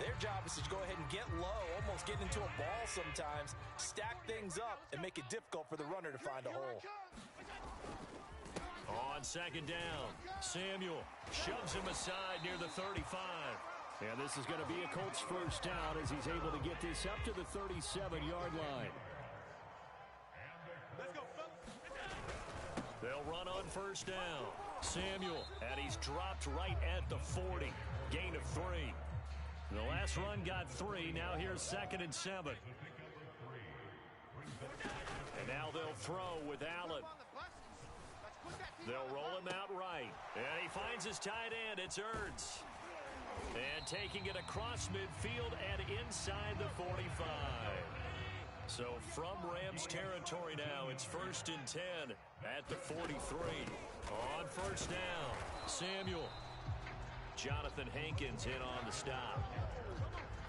Their job is to go ahead and get low, almost get into a ball sometimes, stack things up, and make it difficult for the runner to find a hole. On second down, Samuel shoves him aside near the 35. And this is going to be a Colts first down as he's able to get this up to the 37-yard line. Let's go, fellas. They'll run on first down. Samuel, and he's dropped right at the 40. Gain of 3. The last run got 3. Now here's 2nd and 7. And now they'll throw with Allen. They'll roll him out right. And he finds his tight end. It's Ertz. And taking it across midfield and inside the 45. So from Rams territory now, it's 1st and 10 at the 43. On first down, Samuel. Jonathan Hankins in on the stop.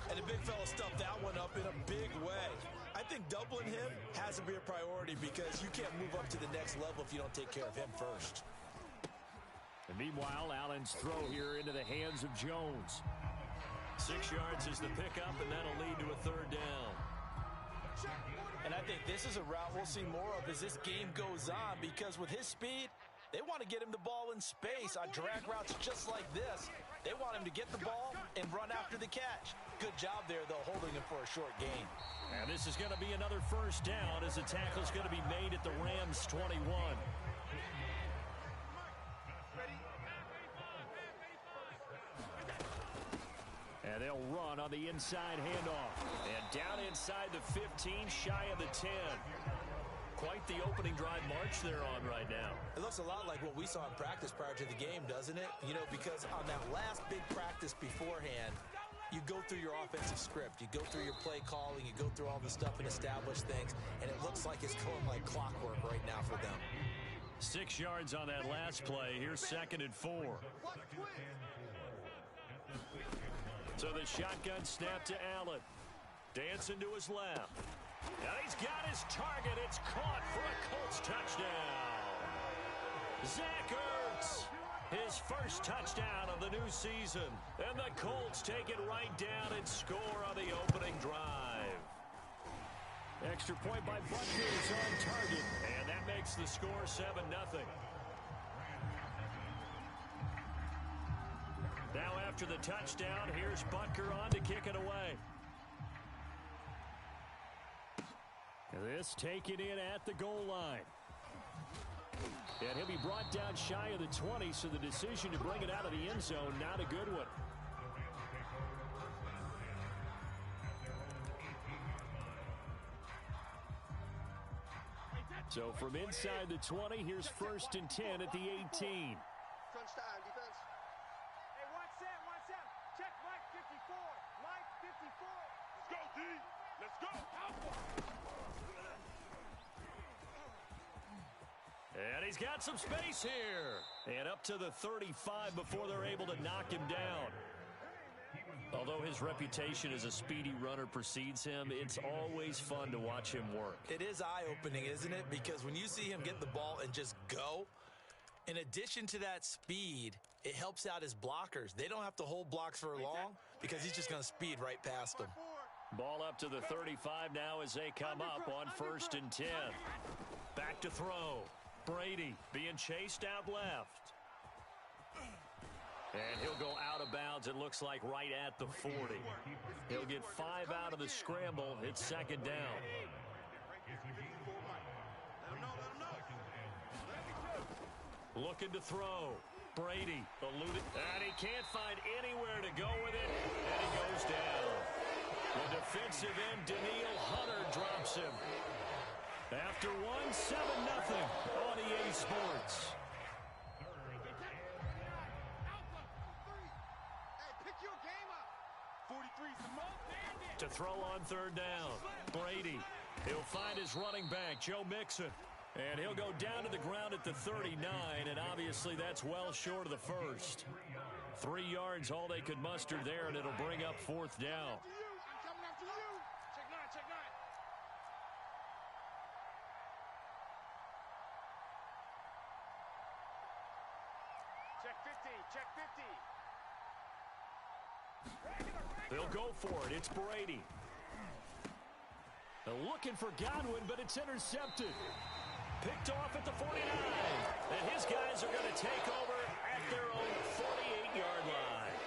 And the big fella stuffed that one up in a big way. I think doubling him has to be a priority because you can't move up to the next level if you don't take care of him first. And meanwhile, Allen's throw here into the hands of Jones. 6 yards is the pickup, and that'll lead to a 3rd down. And I think this is a route we'll see more of as this game goes on because with his speed, they want to get him the ball in space on drag routes just like this. They want him to get the ball and run after the catch. Good job there, though, holding him for a short gain. And this is going to be another first down as the tackle's going to be made at the Rams' 21. And they'll run on the inside handoff. And down inside the 15, shy of the 10. Quite the opening drive march they're on right now. It looks a lot like what we saw in practice prior to the game, doesn't it? You know, because on that last big practice beforehand, you go through your offensive script. You go through your play calling. You go through all the stuff and establish things. And it looks like it's going like clockwork right now for them. 6 yards on that last play. Here's 2nd and 4. So the shotgun snap to Allen. Dancing to his left. And he's got his target. It's caught for a Colts touchdown. Zach Ertz, his first touchdown of the new season. And the Colts take it right down and score on the opening drive. Extra point by Butker is on target. And that makes the score 7-0. Now after the touchdown, here's Butker on to kick it away. This taken in at the goal line. And he'll be brought down shy of the 20, so the decision to bring it out of the end zone, not a good one. So from inside the 20, here's 1st and 10 at the 18. Crunch time, defense. Hey, watch Sam. Check Mike 54. Mike 54. Let's go, D. Let's go. And he's got some space here. And up to the 35 before they're able to knock him down. Although his reputation as a speedy runner precedes him, it's always fun to watch him work. It is eye-opening, isn't it? Because when you see him get the ball and just go, in addition to that speed, it helps out his blockers. They don't have to hold blocks for long because he's just going to speed right past them. Ball up to the 35 now as they come up on 1st and 10. Back to throw. Brady being chased out left. And he'll go out of bounds, it looks like, right at the 40. He'll get 5 out of the scramble. It's 2nd down. Looking to throw. Brady eluded. And he can't find anywhere to go with it. And he goes down. The defensive end, Daniil Hunter, drops him. After 7-0 on EA Sports. To throw on 3rd down. Brady. He'll find his running back, Joe Mixon. And he'll go down to the ground at the 39, and obviously that's well short of the first. 3 yards, all they could muster there, and it'll bring up 4th down. I'm coming after you. Check 9. Check 50. They'll go for it. It's Brady. They're looking for Godwin, but it's intercepted. Picked off at the 49. And his guys are going to take over at their own 48-yard line.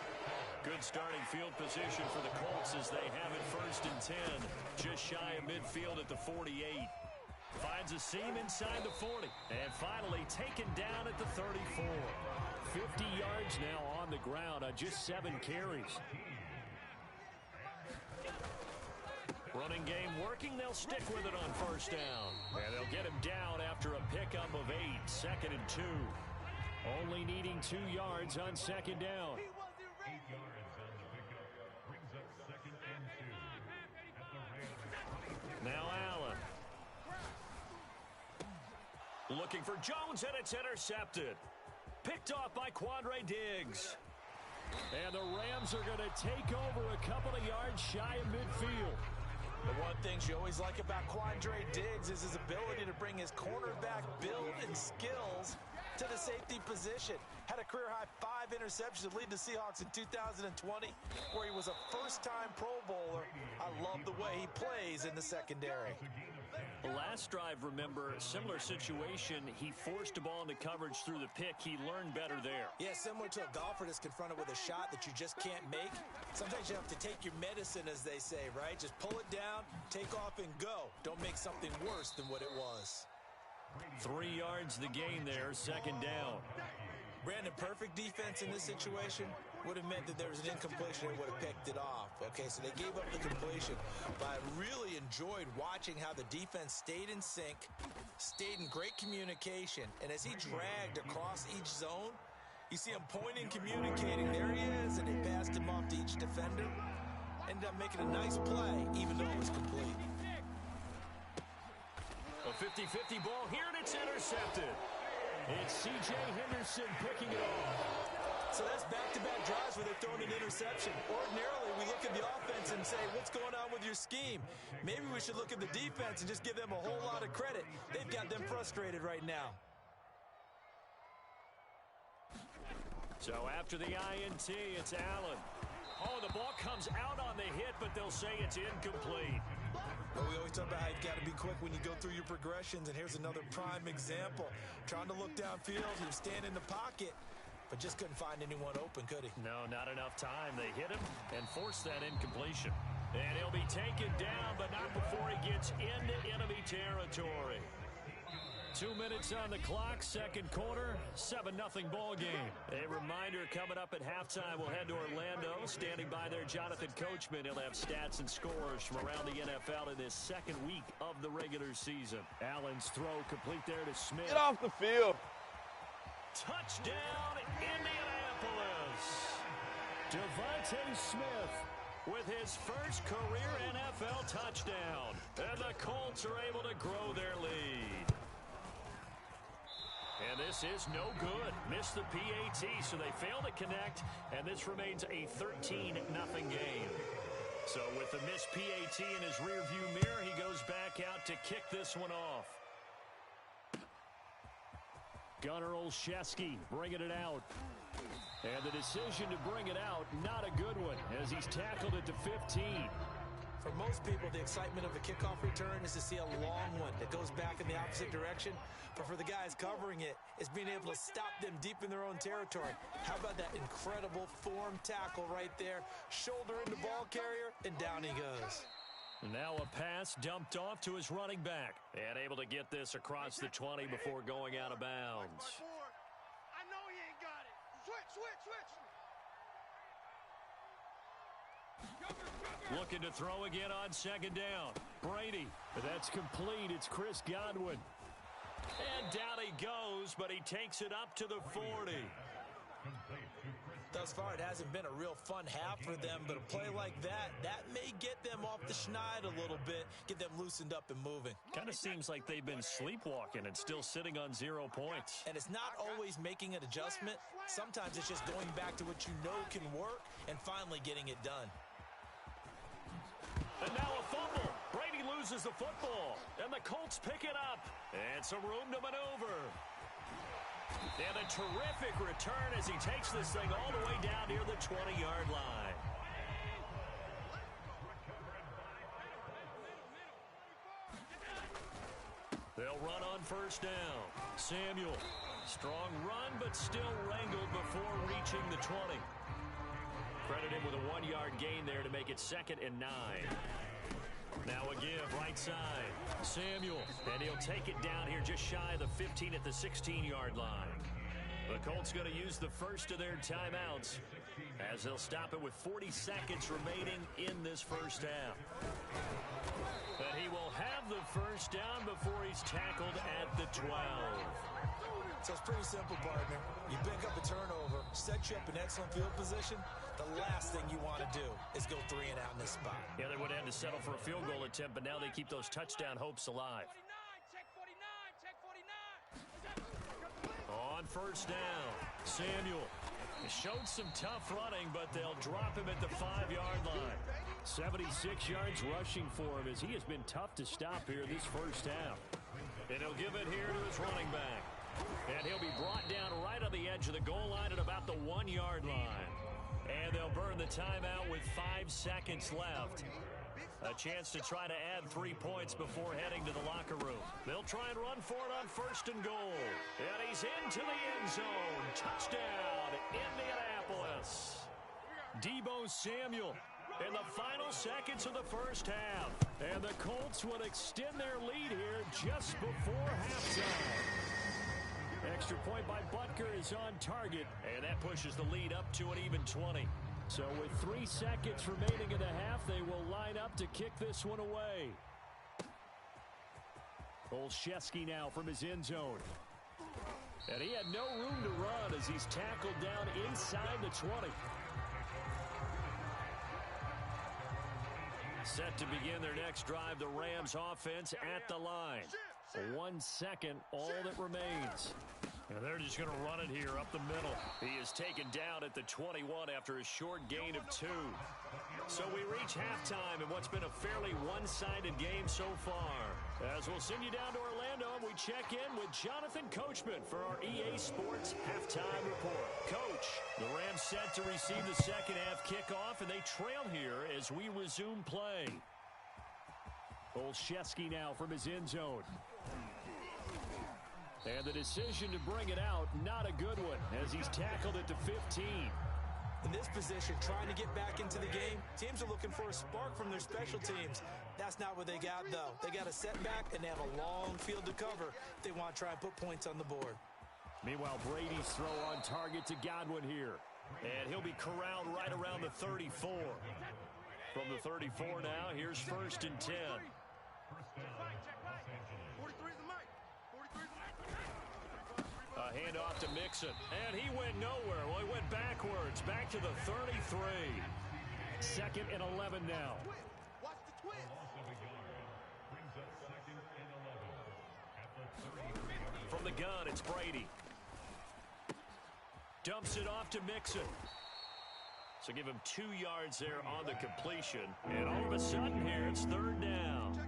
Good starting field position for the Colts as they have it 1st and 10. Just shy of midfield at the 48. Finds a seam inside the 40. And finally taken down at the 34. 50 yards now on the ground on just 7 carries. Running game working. They'll stick with it on 1st down. And they'll get him down after a pickup of 8. 2nd and 2. Only needing 2 yards on 2nd down. Now Allen. Looking for Jones, and it's intercepted. Picked off by Quandre Diggs. And the Rams are going to take over a couple of yards shy of midfield. The one thing you always like about Quandre Diggs is his ability to bring his cornerback build and skills to the safety position. Had a career-high 5 interceptions to lead the Seahawks in 2020, where he was a first-time Pro Bowler. I love the way he plays in the secondary. Last drive, remember, similar situation. He forced a ball into coverage through the pick. He learned better there. Yeah, similar to a golfer that's confronted with a shot that you just can't make. Sometimes you have to take your medicine, as they say, right? Just pull it down, take off, and go. Don't make something worse than what it was. 3 yards the gain there, 2nd down. Brandon, perfect defense in this situation would have meant that there was an incompletion. They would have picked it off. Okay, so they gave up the completion. But I really enjoyed watching how the defense stayed in sync, stayed in great communication. And as he dragged across each zone, you see him pointing, communicating. There he is, and they passed him off to each defender. Ended up making a nice play, even though it was complete. A 50-50 ball here, and it's intercepted. It's C.J. Henderson picking it off. So that's back-to-back drives where they've thrown an interception. Ordinarily, we look at the offense and say, what's going on with your scheme? Maybe we should look at the defense and just give them a whole lot of credit. They've got them frustrated right now. So after the INT, it's Allen. Oh, the ball comes out on the hit, but they'll say it's incomplete. Well, we always talk about how you've got to be quick when you go through your progressions, and here's another prime example. Trying to look downfield, he was standing in the pocket, but just couldn't find anyone open, could he? No, not enough time. They hit him and forced that incompletion. And he'll be taken down, but not before he gets into enemy territory. 2 minutes on the clock, 2nd quarter, 7-0 ball game. A reminder coming up at halftime, we'll head to Orlando. Standing by there, Jonathan Coachman. He'll have stats and scores from around the NFL in this 2nd week of the regular season. Allen's throw complete there to Smith. Get off the field. Touchdown, Indianapolis. Devontae Smith with his first career NFL touchdown. And the Colts are able to grow their lead. And this is no good. Missed the PAT, so they fail to connect, and this remains a 13-0 game. So with the missed PAT in his rearview mirror, he goes back out to kick this one off. Gunnar Olszewski bringing it out. And the decision to bring it out, not a good one, as he's tackled it to 15. For most people, the excitement of a kickoff return is to see a long one that goes back in the opposite direction. But for the guys covering it, it's being able to stop them deep in their own territory. How about that incredible form tackle right there? Shoulder into ball carrier, and down he goes. Now a pass dumped off to his running back. And able to get this across the 20 before going out of bounds. I know he ain't got it. Switch. Looking to throw again on 2nd down. Brady. That's complete. It's Chris Godwin. And down he goes, but he takes it up to the 40. Thus far, it hasn't been a real fun half for them, but a play like that may get them off the schneid a little bit, get them loosened up and moving. Kind of seems like they've been sleepwalking and still sitting on 0 points. And it's not always making an adjustment. Sometimes it's just going back to what you know can work and finally getting it done. And now a fumble. Brady loses the football, and the Colts pick it up. And some room to maneuver. And a terrific return as he takes this thing all the way down near the 20-yard line. They'll run on first down. Samuel, strong run, but still wrangled before reaching the 20. Credit him with a 1-yard gain there to make it 2nd and 9. Now a give, right side. Samuel, and he'll take it down here just shy of the 15 at the 16-yard line. The Colts going to use the first of their timeouts as they'll stop it with 40 seconds remaining in this first half. But he will have the first down before he's tackled at the 12. So it's pretty simple, partner. You pick up a turnover, set you up in excellent field position. The last thing you want to do is go 3 and out in this spot. Yeah, they would have had to settle for a field goal attempt, but now they keep those touchdown hopes alive. On first down, Samuel showed some tough running, but they'll drop him at the 5-yard line. 76 yards rushing for him as he has been tough to stop here this first half. And he'll give it here to his running back. And he'll be brought down right on the edge of the goal line at about the 1-yard line. And they'll burn the timeout with 5 seconds left. A chance to try to add 3 points before heading to the locker room. They'll try and run for it on first and goal. And he's into the end zone. Touchdown, Indianapolis. Deebo Samuel in the final seconds of the first half. And the Colts will extend their lead here just before halftime. Extra point by Butker is on target, and that pushes the lead up to an even 20. So with 3 seconds remaining in the half, they will line up to kick this one away. Olszewski now from his end zone. And he had no room to run as he's tackled down inside the 20. Set to begin their next drive, the Rams offense at the line. 1 second, all that remains. And they're just going to run it here up the middle. He is taken down at the 21 after a short gain of 2. So we reach halftime in what's been a fairly one-sided game so far. As we'll send you down to Orlando, and we check in with Jonathan Coachman for our EA Sports Halftime Report. Coach, the Rams set to receive the second half kickoff, and they trail here as we resume play. Olszewski now from his end zone. And the decision to bring it out, not a good one, as he's tackled at the 15. In this position, trying to get back into the game, teams are looking for a spark from their special teams. That's not what they got, though. They got a setback, and they have a long field to cover if they want to try and put points on the board. Meanwhile, Brady's throw on target to Godwin here. And he'll be corralled right around the 34. From the 34 now, here's 1st and 10. A handoff to Mixon, and he went nowhere. Well, he went backwards, back to the 33. 2nd and 11 now. From the gun, it's Brady. Dumps it off to Mixon. So give him 2 yards there on the completion. And all of a sudden here, it's 3rd down.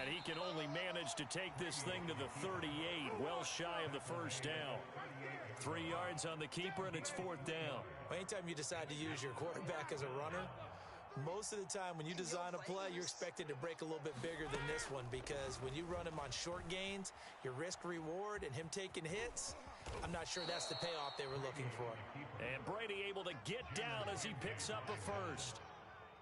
And he can only manage to take this thing to the 38, well shy of the first down. 3 yards on the keeper, and it's 4th down. Anytime you decide to use your quarterback as a runner, most of the time when you design a play, you're expected to break a little bit bigger than this one, because when you run him on short gains, your risk-reward and him taking hits, I'm not sure that's the payoff they were looking for. And Brady able to get down as he picks up a first.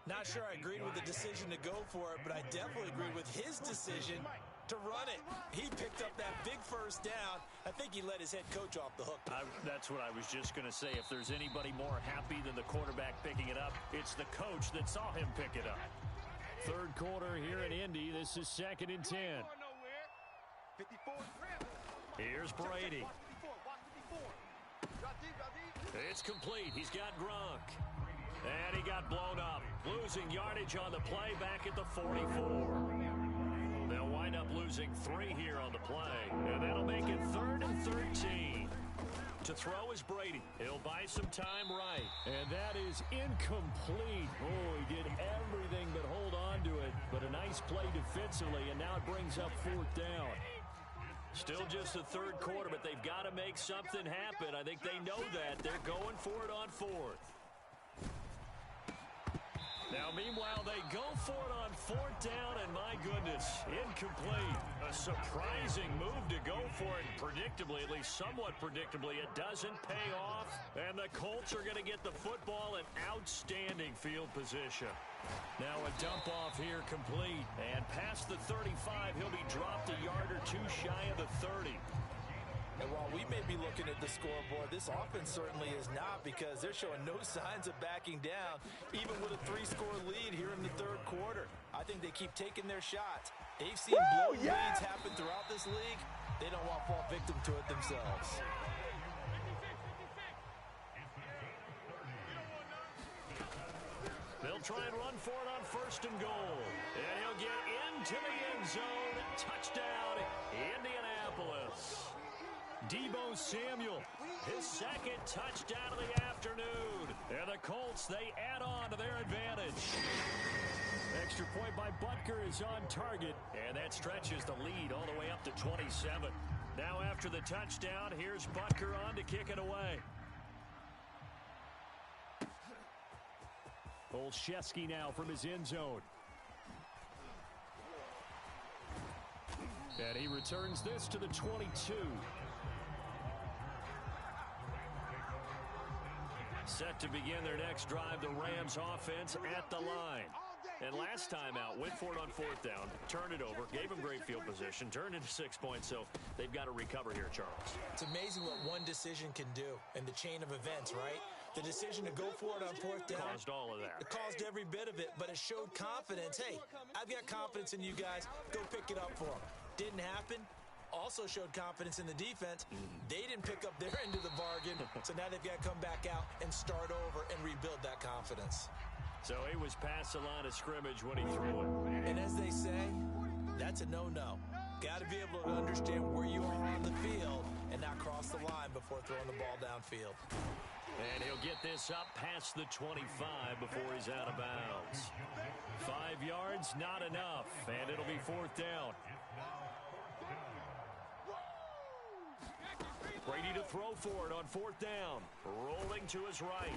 Not sure I agreed with the decision to go for it, but I definitely agreed with his decision to run it. He picked up that big first down. I think he let his head coach off the hook. That's what I was just going to say. If there's anybody more happy than the quarterback picking it up, it's the coach that saw him pick it up. 3rd quarter here in Indy. This is 2nd and 10. Here's Brady. It's complete. He's got Gronk. And he got blown up. Losing yardage on the play back at the 44. They'll wind up losing 3 here on the play. And that'll make it 3rd and 13. To throw is Brady. He'll buy some time right. And that is incomplete. Oh, he did everything but hold on to it. But a nice play defensively, and now it brings up 4th down. Still just the 3rd quarter, but they've got to make something happen. I think they know that. They're going for it on 4th. Now, meanwhile, they go for it on fourth down, and my goodness, incomplete. A surprising move to go for it. Predictably, at least somewhat predictably, it doesn't pay off. And the Colts are going to get the football in outstanding field position. Now a dump off here complete. And past the 35, he'll be dropped a yard or two shy of the 30. And while we may be looking at the scoreboard, this offense certainly is not, because they're showing no signs of backing down, even with a 3-score lead here in the third quarter. I think they keep taking their shots. They've seen blown leads happen throughout this league. They don't want to fall victim to it themselves. They'll try and run for it on first and goal. And he'll get into the end zone. Touchdown, Indianapolis. Deebo Samuel, his second touchdown of the afternoon. And the Colts, they add on to their advantage. Extra point by Butker is on target. And that stretches the lead all the way up to 27. Now after the touchdown, here's Butker on to kick it away. Olszewski now from his end zone. And he returns this to the 22. Set to begin their next drive, the Rams offense at the line. And last time out, went for it on fourth down, turned it over, gave them great field position, turned into 6 points, so they've got to recover here, Charles. It's amazing what one decision can do in the chain of events, right? The decision to go for it on fourth down caused all of that. It caused every bit of it, but it showed confidence. Hey, I've got confidence in you guys. Go pick it up for them. Didn't happen. Also showed confidence in the defense. They didn't pick up their end of the bargain, so now they've got to come back out and start over and rebuild that confidence. So he was past the line of scrimmage when he threw it. And as they say, that's a no-no. Got to be able to understand where you are on the field and not cross the line before throwing the ball downfield. And he'll get this up past the 25 before he's out of bounds. 5 yards, not enough, and it'll be fourth down. Brady to throw for it on fourth down. Rolling to his right.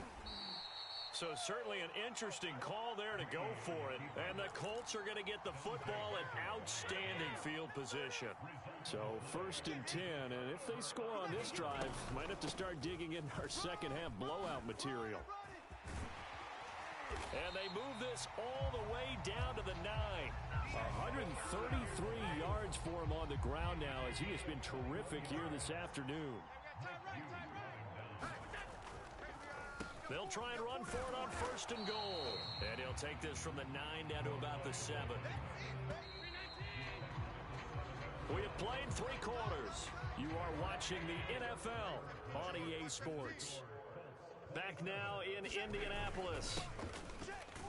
So certainly an interesting call there to go for it. And the Colts are going to get the football in outstanding field position. So first and 10, and if they score on this drive, might have to start digging in our second half blowout material. And they move this all the way down to the 9. 133 yards for him on the ground now, as he has been terrific here this afternoon. They'll try and run for it on first and goal. And he'll take this from the 9 down to about the 7. We have played 3 quarters. You are watching the NFL on EA Sports. Back now in Indianapolis.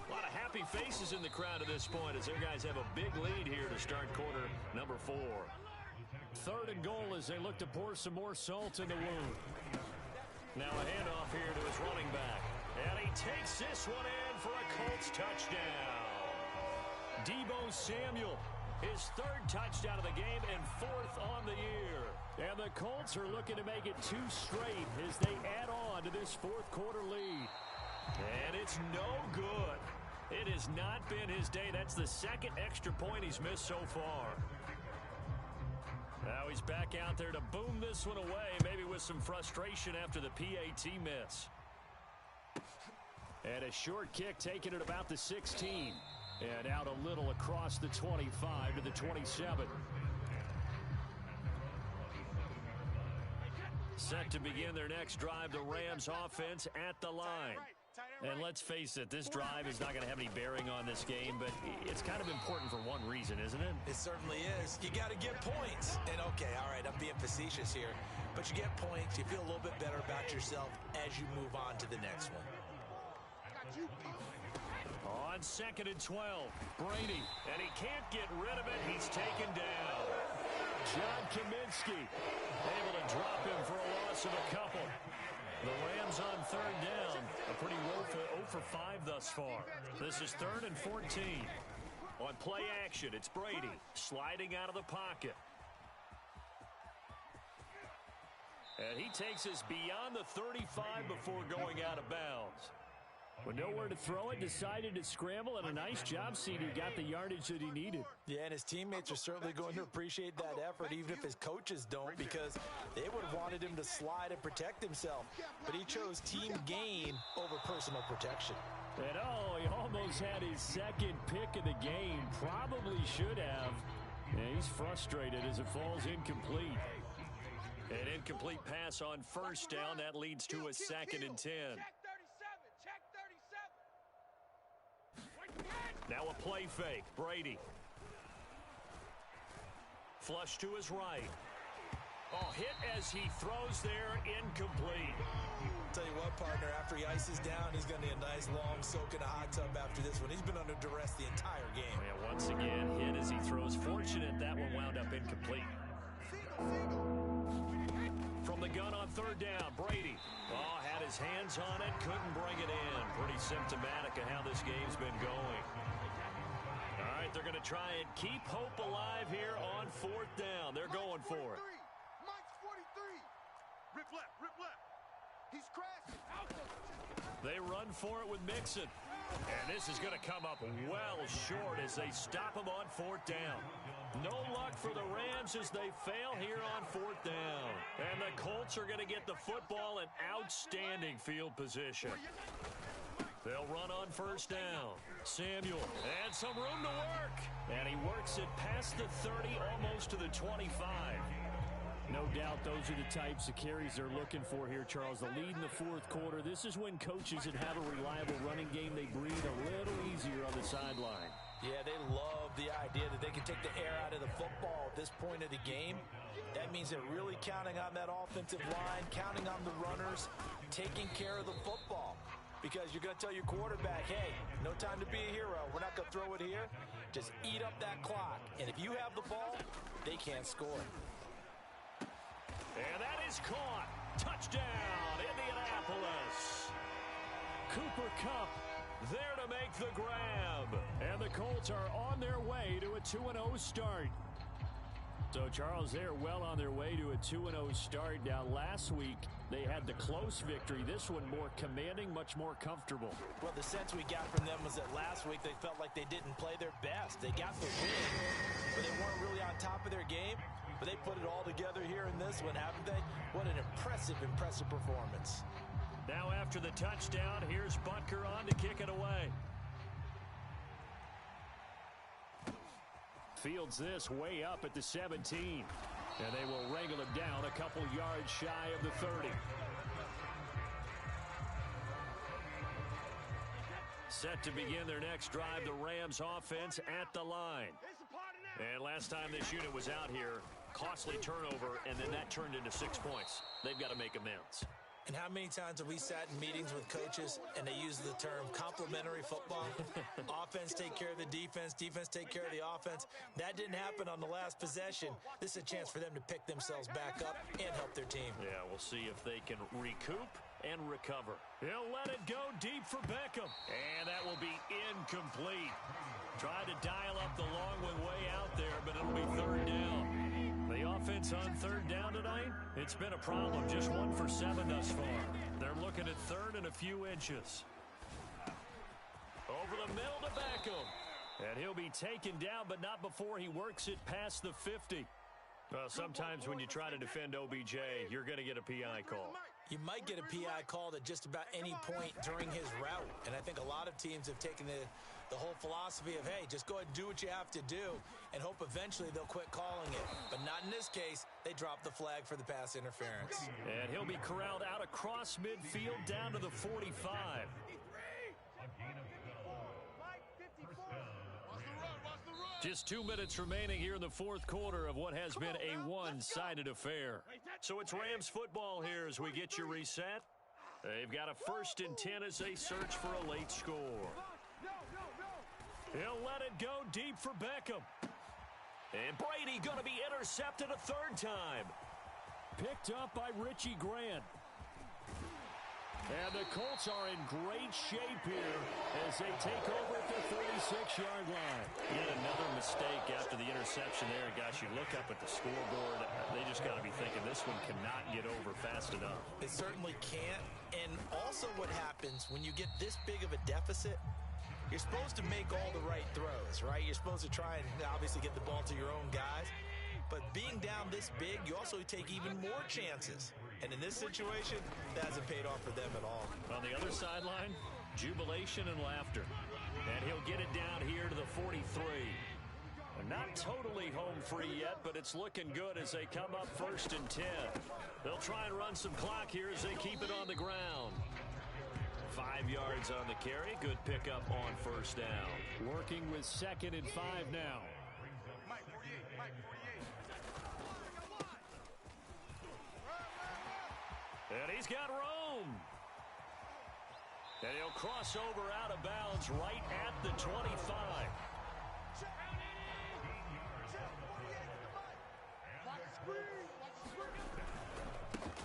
A lot of happy faces in the crowd at this point as their guys have a big lead here to start quarter number 4. Third and goal as they look to pour some more salt in the wound. Now a handoff here to his running back. And he takes this one in for a Colts touchdown. Deebo Samuel, his 3rd touchdown of the game and 4th on the year. And the Colts are looking to make it 2 straight as they add on to this 4th quarter lead. And it's no good. It has not been his day. That's the 2nd extra point he's missed so far. Now he's back out there to boom this one away, maybe with some frustration after the PAT miss. And a short kick taken at about the 16. And out a little across the 25 to the 27. Set to begin their next drive, the Rams offense at the line. And let's face it, this drive is not going to have any bearing on this game, but it's kind of important for one reason, isn't it? It certainly is. You got to get points. And okay, all right, I'm being facetious here, but you get points, you feel a little bit better about yourself as you move on to the next one. On 2nd and 12, Brady, and he can't get rid of it. He's taken down. John Kaminsky able to drop him for a loss of a couple. The Rams on 3rd down, a pretty woeful 0 for 5 thus far. This is 3rd and 14. On play action, it's Brady sliding out of the pocket. And he takes us beyond the 35 before going out of bounds. With nowhere to throw it, decided to scramble, and a nice job seeing he got the yardage that he needed. Yeah, and his teammates are certainly going to appreciate that effort, even if his coaches don't, because they would have wanted him to slide and protect himself. But he chose team gain over personal protection. And he almost had his second pick of the game. Probably should have. And he's frustrated as it falls incomplete. An incomplete pass on first down. That leads to a 2nd and 10. Check 37. Now a play fake. Brady. Flush to his right. Hit as he throws there. Incomplete. Tell you what, partner, after he ices down, he's going to need a nice long soak in a hot tub after this one. He's been under duress the entire game. Yeah, once again, hit as he throws. Fortunate that one wound up incomplete. From the gun on 3rd down, Brady. Had his hands on it, couldn't bring it in. Pretty symptomatic of how this game's been going. All right, they're going to try and keep hope alive here on 4th down. They're going for it. Mike's 43. Rip left. He's crashing. They run for it with Mixon. And this is going to come up well short as they stop him on 4th down. No luck for the Rams as they fail here on 4th down. And the Colts are going to get the football in outstanding field position. They'll run on 1st down. Samuel, and some room to work. And he works it past the 30, almost to the 25. No doubt those are the types of carries they're looking for here, Charles. The lead in the 4th quarter. This is when coaches that have a reliable running game, they breathe a little easier on the sideline. Yeah, they love the idea that they can take the air out of the football at this point of the game. That means they're really counting on that offensive line, counting on the runners, taking care of the football. Because you're going to tell your quarterback, hey, no time to be a hero. We're not going to throw it here. Just eat up that clock. And if you have the ball, they can't score. And that is caught. Touchdown, Indianapolis. Cooper Kupp there to make the grab. And the Colts are on their way to a 2-0 start. So, Charles, they're well on their way to a 2-0 start. Now, last week, they had the close victory. This one more commanding, much more comfortable. Well, the sense we got from them was that last week they felt like they didn't play their best. They got the win, but they weren't really on top of their game. But they put it all together here in this one, haven't they? What an impressive performance. Now after the touchdown, here's Butker on to kick it away. Fields this way up at the 17. And they will wrangle him down a couple yards shy of the 30. Set to begin their next drive, the Rams offense at the line. And last time this unit was out here, costly turnover, and then that turned into 6 points. They've got to make amends. And how many times have we sat in meetings with coaches and they use the term complementary football? Offense take care of the defense, defense take care of the offense. That didn't happen on the last possession. This is a chance for them to pick themselves back up and help their team. Yeah, we'll see if they can recoup and recover. He'll let it go deep for Beckham. And that will be incomplete. Tried to dial up the long one way out there, but it'll be 3rd down. The offense on 3rd down tonight, it's been a problem. Just 1 for 7 thus far. They're looking at 3rd and a few inches. Over the middle to Beckham. And he'll be taken down, but not before he works it past the 50. Well, sometimes when you try to defend OBJ, you're going to get a PI call. You might get a PI called at just about any point during his route. And I think a lot of teams have taken the whole philosophy of, hey, just go ahead and do what you have to do and hope eventually they'll quit calling it. But not in this case. They dropped the flag for the pass interference. And he'll be corralled out across midfield down to the 45. Just 2 minutes remaining here in the 4th quarter of what has been a one-sided affair. So it's Rams football here as we get you reset. They've got a 1st and 10 as they search for a late score. He'll let it go deep for Beckham. And Brady going to be intercepted a 3rd time. Picked up by Richie Grant. And the Colts are in great shape here as they take over at the 36-yard line. Yet another mistake after the interception there. Gosh, you look up at the scoreboard, they just got to be thinking this one cannot get over fast enough. It certainly can't. And also what happens when you get this big of a deficit, you're supposed to make all the right throws, right? You're supposed to try and obviously get the ball to your own guys. But being down this big, you also take even more chances. And in this situation, that hasn't paid off for them at all. On the other sideline, jubilation and laughter. And he'll get it down here to the 43. Not totally home free yet, but it's looking good as they come up 1st and 10. They'll try and run some clock here as they keep it on the ground. 5 yards on the carry. Good pickup on 1st down. Working with 2nd and 5 now. And he's got room. And he'll cross over out of bounds right at the 25.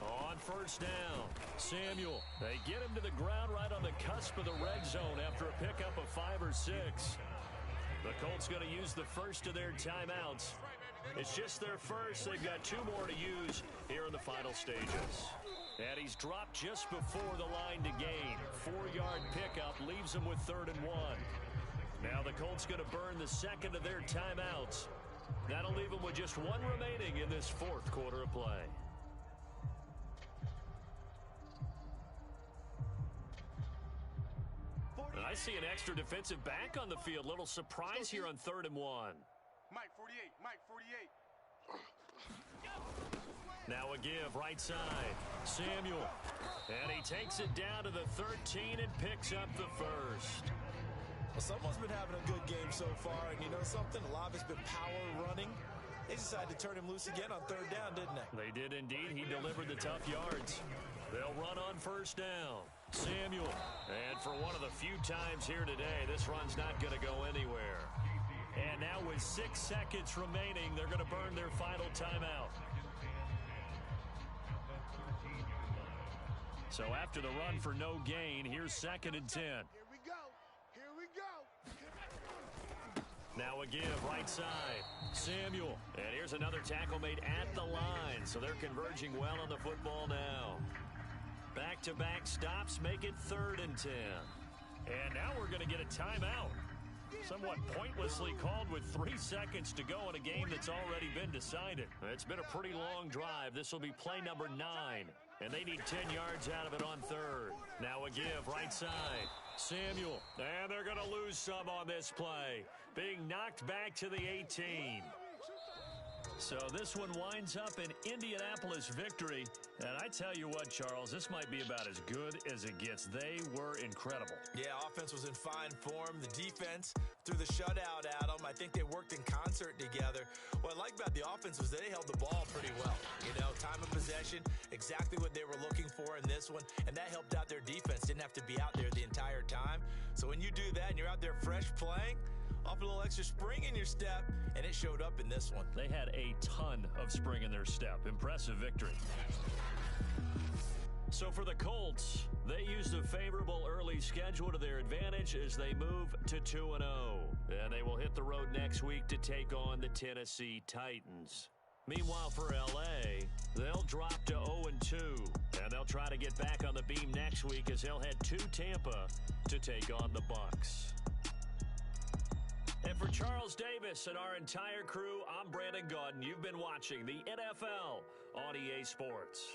On 1st down, Samuel. They get him to the ground right on the cusp of the red zone after a pickup of 5 or 6. The Colts going to use the first of their timeouts. It's just their first. They've got 2 more to use here in the final stages. And he's dropped just before the line to gain. 4-yard pickup leaves him with 3rd and 1. Now the Colts going to burn the second of their timeouts. That'll leave them with just 1 remaining in this 4th quarter of play. And I see an extra defensive back on the field. Little surprise here on 3rd and 1. Mike 48, Mike 48. Now a give, right side. Samuel. And he takes it down to the 13 and picks up the first. Well, someone's been having a good game so far, and you know something? A lot of it's been power running. They decided to turn him loose again on 3rd down, didn't they? They did indeed. He delivered the tough yards. They'll run on 1st down. Samuel. And for one of the few times here today, this run's not going to go anywhere. And now with 6 seconds remaining, they're going to burn their final timeout. So after the run for no gain, here's 2nd and 10. Here we go. Here we go. Now a give, right side. Samuel. And here's another tackle made at the line. So they're converging well on the football now. Back-to-back stops make it 3rd and 10. And now we're going to get a timeout. Somewhat pointlessly called with 3 seconds to go in a game that's already been decided. It's been a pretty long drive. This will be play number 9. And they need 10 yards out of it on 3rd. Now a give, right side. Samuel. And they're going to lose some on this play. Being knocked back to the 18. So this one winds up an Indianapolis victory. And I tell you what, Charles, this might be about as good as it gets. They were incredible. Yeah, offense was in fine form. The defense threw the shutout at them. I think they worked in concert together. What I like about the offense was they held the ball pretty well. You know, time of possession, exactly what they were looking for in this one. And that helped out their defense. Didn't have to be out there the entire time. So when you do that and you're out there fresh playing, off a little extra spring in your step, and it showed up in this one. They had a ton of spring in their step. Impressive victory. So for the Colts, they used a favorable early schedule to their advantage as they move to 2-0. And they will hit the road next week to take on the Tennessee Titans. Meanwhile, for L.A., they'll drop to 0-2. And they'll try to get back on the beam next week as they'll head to Tampa to take on the Bucs. And for Charles Davis and our entire crew, I'm Brandon Gaudin. You've been watching the NFL on EA Sports.